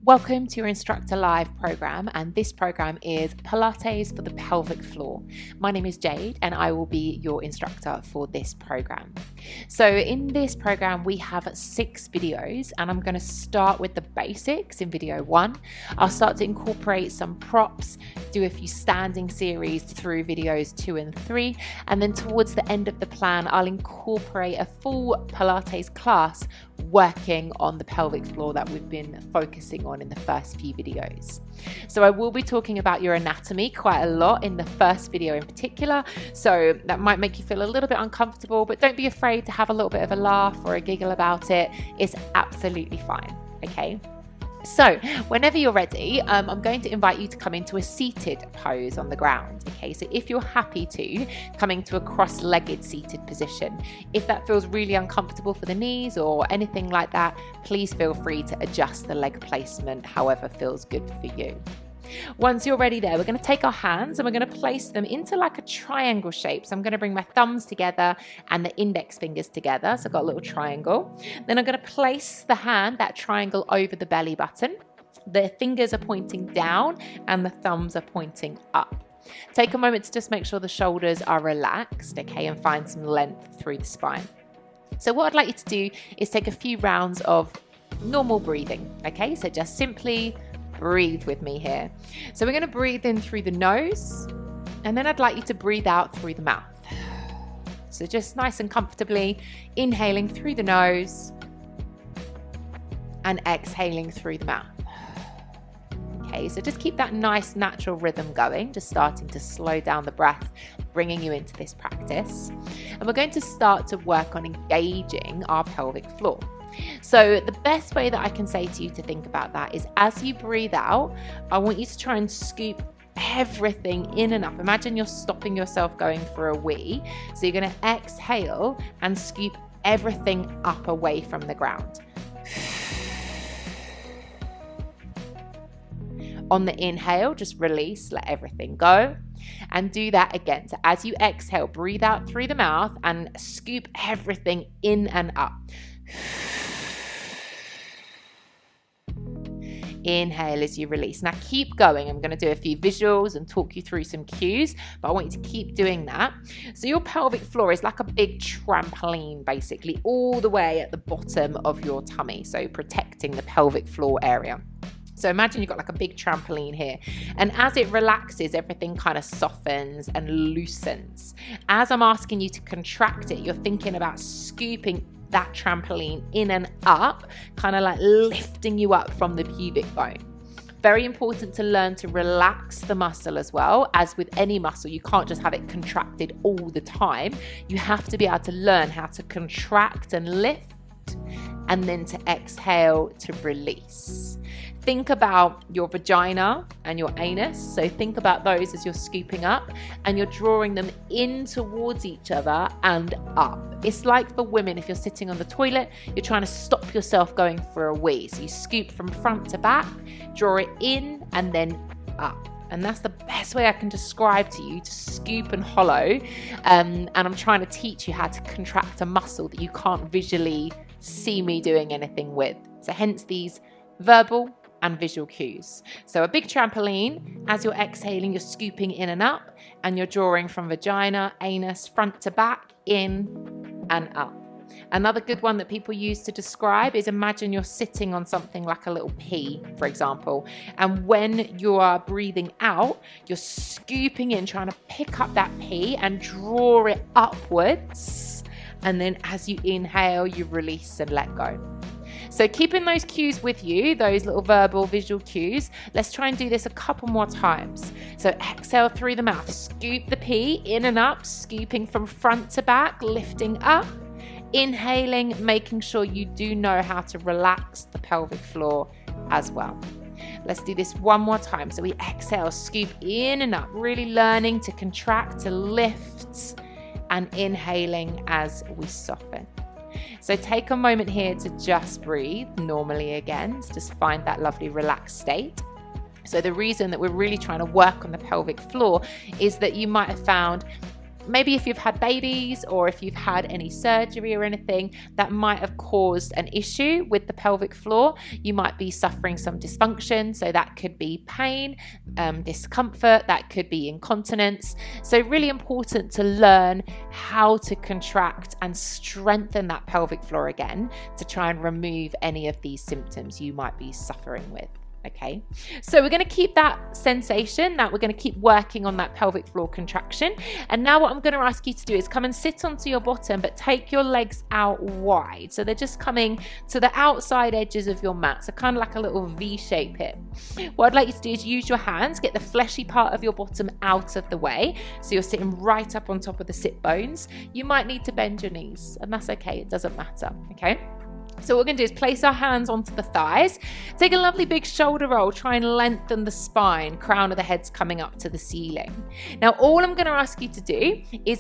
Welcome to your InstructorLive program, and this program is Pilates for the pelvic floor. My name is Jade and I will be your instructor for this program. So in this program we have 6 videos, and I'm going to start with the basics in video 1. I'll start to incorporate some props, do a few standing series through videos 2 and 3, and then towards the end of the plan I'll incorporate a full Pilates class working on the pelvic floor that we've been focusing on in the first few videos. So I will be talking about your anatomy quite a lot in the first video in particular, so that might make you feel a little bit uncomfortable, but don't be afraid to have a little bit of a laugh or a giggle about it. It's absolutely fine, okay? So whenever you're ready, I'm going to invite you to come into a seated pose on the ground. Okay, so if you're happy to, coming to a cross-legged seated position. If that feels really uncomfortable for the knees or anything like that, please feel free to adjust the leg placement however feels good for you. Once you're ready there, we're going to take our hands and we're going to place them into like a triangle shape. So I'm going to bring my thumbs together and the index fingers together. So I've got a little triangle. Then I'm going to place the hand, that triangle, over the belly button. The fingers are pointing down and the thumbs are pointing up. Take a moment to just make sure the shoulders are relaxed, okay, and find some length through the spine. So what I'd like you to do is take a few rounds of normal breathing, okay? So just simply breathe with me here. So we're going to breathe in through the nose, and then I'd like you to breathe out through the mouth. So just nice and comfortably inhaling through the nose and exhaling through the mouth. Okay, so just keep that nice natural rhythm going, just starting to slow down the breath, bringing you into this practice. And we're going to start to work on engaging our pelvic floor. So the best way that I can say to you to think about that is, as you breathe out, I want you to try and scoop everything in and up. Imagine you're stopping yourself going for a wee. So you're going to exhale and scoop everything up away from the ground. On the inhale, just release, let everything go. And do that again. So as you exhale, breathe out through the mouth and scoop everything in and up. Inhale as you release. Now keep going. I'm going to do a few visuals and talk you through some cues, but I want you to keep doing that. So your pelvic floor is like a big trampoline, basically, all the way at the bottom of your tummy, so protecting the pelvic floor area. So imagine you've got like a big trampoline here, and as it relaxes, everything kind of softens and loosens. As I'm asking you to contract it, you're thinking about scooping that trampoline in and up, kind of like lifting you up from the pubic bone. Very important to learn to relax the muscle as well. As with any muscle, you can't just have it contracted all the time. You have to be able to learn how to contract and lift, and then to exhale to release. Think about your vagina and your anus. So think about those as you're scooping up and you're drawing them in towards each other and up. It's like for women, if you're sitting on the toilet, you're trying to stop yourself going for a wee. So you scoop from front to back, draw it in and then up. And that's the best way I can describe to you to scoop and hollow. And I'm trying to teach you how to contract a muscle that you can't visually see me doing anything with. So hence these verbal and visual cues. So a big trampoline, as you're exhaling, you're scooping in and up, and you're drawing from vagina, anus, front to back, in and up. Another good one that people use to describe is, imagine you're sitting on something like a little pea, for example, and when you are breathing out, you're scooping in, trying to pick up that pea and draw it upwards, and then as you inhale, you release and let go. So keeping those cues with you, those little verbal visual cues, let's try and do this a couple more times. So exhale through the mouth, scoop the pea in and up, scooping from front to back, lifting up, inhaling, making sure you do know how to relax the pelvic floor as well. Let's do this one more time. So we exhale, scoop in and up, really learning to contract, to lift, and inhaling as we soften. So take a moment here to just breathe normally again, to just find that lovely relaxed state. So the reason that we're really trying to work on the pelvic floor is that you might have found maybe if you've had babies or if you've had any surgery or anything that might have caused an issue with the pelvic floor, you might be suffering some dysfunction. So that could be pain, discomfort, that could be incontinence. So really important to learn how to contract and strengthen that pelvic floor again to try and remove any of these symptoms you might be suffering with. Okay, so we're going to keep that sensation, that we're going to keep working on that pelvic floor contraction. And now what I'm going to ask you to do is come and sit onto your bottom, but take your legs out wide. So they're just coming to the outside edges of your mat. So kind of like a little V shape here. What I'd like you to do is use your hands, get the fleshy part of your bottom out of the way. So you're sitting right up on top of the sit bones. You might need to bend your knees, and that's okay. It doesn't matter. Okay. So what we're going to do is place our hands onto the thighs, take a lovely big shoulder roll, try and lengthen the spine, crown of the head's coming up to the ceiling. Now all I'm going to ask you to do is